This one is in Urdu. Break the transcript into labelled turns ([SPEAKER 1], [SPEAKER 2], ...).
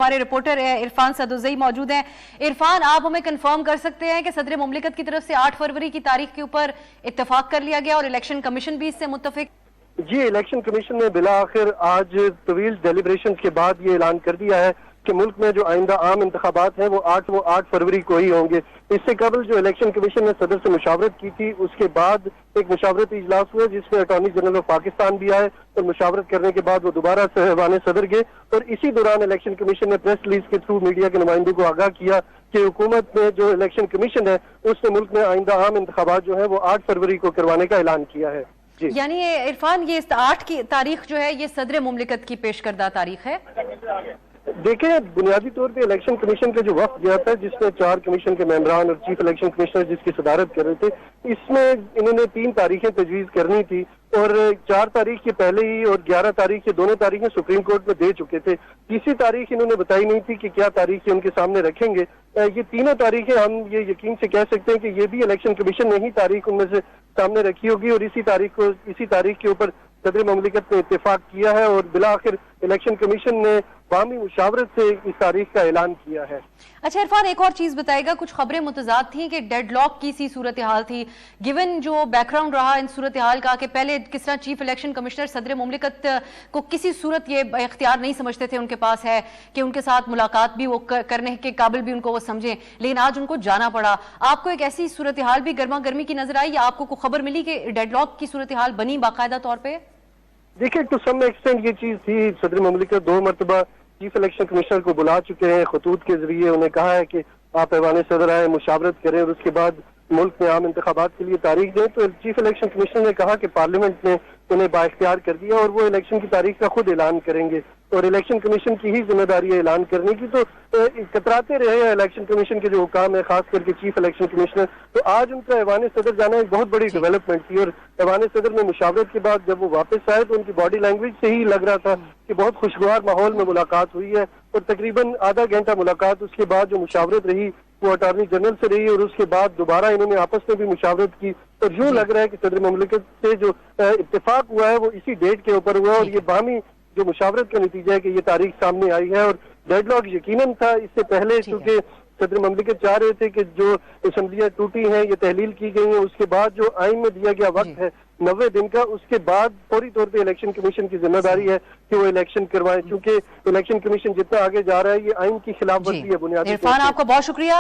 [SPEAKER 1] ہمارے رپورٹر عرفان سدوزئی موجود ہیں۔ عرفان، آپ ہمیں کنفرم کر سکتے ہیں کہ صدر مملکت کی طرف سے 8 فروری کی تاریخ کے اوپر اتفاق کر لیا گیا اور الیکشن کمیشن بھی اس سے متفق؟
[SPEAKER 2] جی، الیکشن کمیشن نے بالآخر آج طویل ڈیلیبریشنز کے بعد یہ اعلان کر دیا ہے کہ ملک میں جو آئندہ عام انتخابات ہیں وہ 8 فروری کو ہی ہوں گے۔ اس سے قبل جو الیکشن کمیشن نے صدر سے مشاورت کی تھی، اس کے بعد ایک مشاورتی اجلاس ہوا جس میں اٹارنی جنرل آف پاکستان بھی آئے اور مشاورت کرنے کے بعد وہ دوبارہ صاحبان صدر گئے، اور اسی دوران الیکشن کمیشن نے پریس ریلیز کے تھرو میڈیا کے نمائندوں کو آگاہ کیا کہ حکومت نے جو الیکشن کمیشن ہے اس نے ملک میں آئندہ عام انتخابات جو ہیں وہ 8 فروری کو کروانے کا اعلان کیا ہے۔ جی،
[SPEAKER 1] یعنی عرفان، یہ 8 کی تاریخ جو ہے یہ صدر مملکت کی پیش کردہ تاریخ ہے؟
[SPEAKER 2] دیکھیں، بنیادی طور پہ الیکشن کمیشن کا جو وقت گیا تھا جس میں 4 کمیشن کے ممبران اور چیف الیکشن کمشنر جس کی صدارت کر رہے تھے، اس میں انہوں نے 3 تاریخیں تجویز کرنی تھی، اور 4 تاریخ کے پہلے ہی اور 11 تاریخ کے دونوں تاریخیں سپریم کورٹ میں دے چکے تھے۔ تیسری تاریخ انہوں نے بتائی نہیں تھی کہ کیا تاریخ ان کے سامنے رکھیں گے۔ یہ تینوں تاریخیں ہم یہ یقین سے کہہ سکتے ہیں کہ یہ بھی الیکشن کمیشن نے ہی تاریخ ان میں سے سامنے رکھی ہوگی، اور اسی تاریخ کے اوپر صدر مملکت نے اتفاق کیا ہے، اور بالآخر الیکشن کمیشن نے باہمی مشاورت سے اس تاریخ کا اعلان کیا ہے۔
[SPEAKER 1] اچھا عرفان، ایک اور چیز بتائے گا، کچھ خبریں متضاد تھیں کہ ڈیڈ لاک کی سی صورتحال تھی، گیون جو بیک گراؤنڈ رہا ان صورتحال کا کہ پہلے کس طرح چیف الیکشن کمشنر صدر مملکت کو کسی صورت یہ اختیار نہیں سمجھتے تھے ان کے پاس ہے کہ ان کے ساتھ ملاقات بھی وہ کرنے کے قابل بھی ان کو وہ سمجھیں، لیکن آج ان کو جانا پڑا۔ آپ کو ایک ایسی صورتحال بھی گرما گرمی کی نظر آئی یا آپ کو خبر ملی کہ ڈیڈ لاک کی صورتحال بنی باقاعدہ طور پہ؟
[SPEAKER 2] دیکھیں، ٹو سم ایکسٹینٹ یہ چیز تھی، صدر مملکت 2 مرتبہ چیف الیکشن کمشنر کو بلا چکے ہیں خطوط کے ذریعے، انہیں کہا ہے کہ آپ ایوان صدر آئے، مشاورت کریں اور اس کے بعد ملک میں عام انتخابات کے لیے تاریخ دیں، تو چیف الیکشن کمشنر نے کہا کہ پارلیمنٹ نے انہیں بااختیار کر دیا اور وہ الیکشن کی تاریخ کا خود اعلان کریں گے، اور الیکشن کمیشن کی ہی ذمہ داری ہے اعلان کرنے کی۔ تو کتراتے رہے ہیں الیکشن کمیشن کے جو حکام ہیں، خاص کر کے چیف الیکشن کمشنر، تو آج ان کا ایوان صدر جانا ایک بہت بڑی ڈیولپمنٹ تھی، اور ایوان صدر میں مشاورت کے بعد جب وہ واپس آئے تو ان کی باڈی لینگویج سے ہی لگ رہا تھا کہ بہت خوشگوار ماحول میں ملاقات ہوئی ہے، اور تقریباً آدھا گھنٹہ ملاقات اس کے بعد جو مشاورت رہی وہ اٹارنی جنرل سے رہی، اور اس کے بعد دوبارہ انہوں نے آپس میں بھی مشاورت کی، اور یوں لگ رہا ہے کہ صدر مملکت سے جو اتفاق ہوا ہے وہ اسی ڈیٹ کے اوپر ہوا ہے، اور یہ باہمی جو مشاورت کا نتیجہ ہے کہ یہ تاریخ سامنے آئی ہے۔ اور ڈیڈ لاک یقیناً تھا اس سے پہلے، کیونکہ صدر مملکت چاہ رہے تھے کہ جو اسمبلیاں ٹوٹی ہیں یہ تحلیل کی گئی ہیں، اس کے بعد جو آئین میں دیا گیا وقت ہے 90 دن کا، اس کے بعد فوری طور پہ الیکشن کمیشن کی ذمہ داری ہے کہ وہ الیکشن کروائیں، کیونکہ الیکشن کمیشن جتنا آگے جا رہا ہے یہ آئین کی خلاف ورزی ہے بنیادی طور پر۔
[SPEAKER 1] عرفان، آپ کا بہت شکریہ۔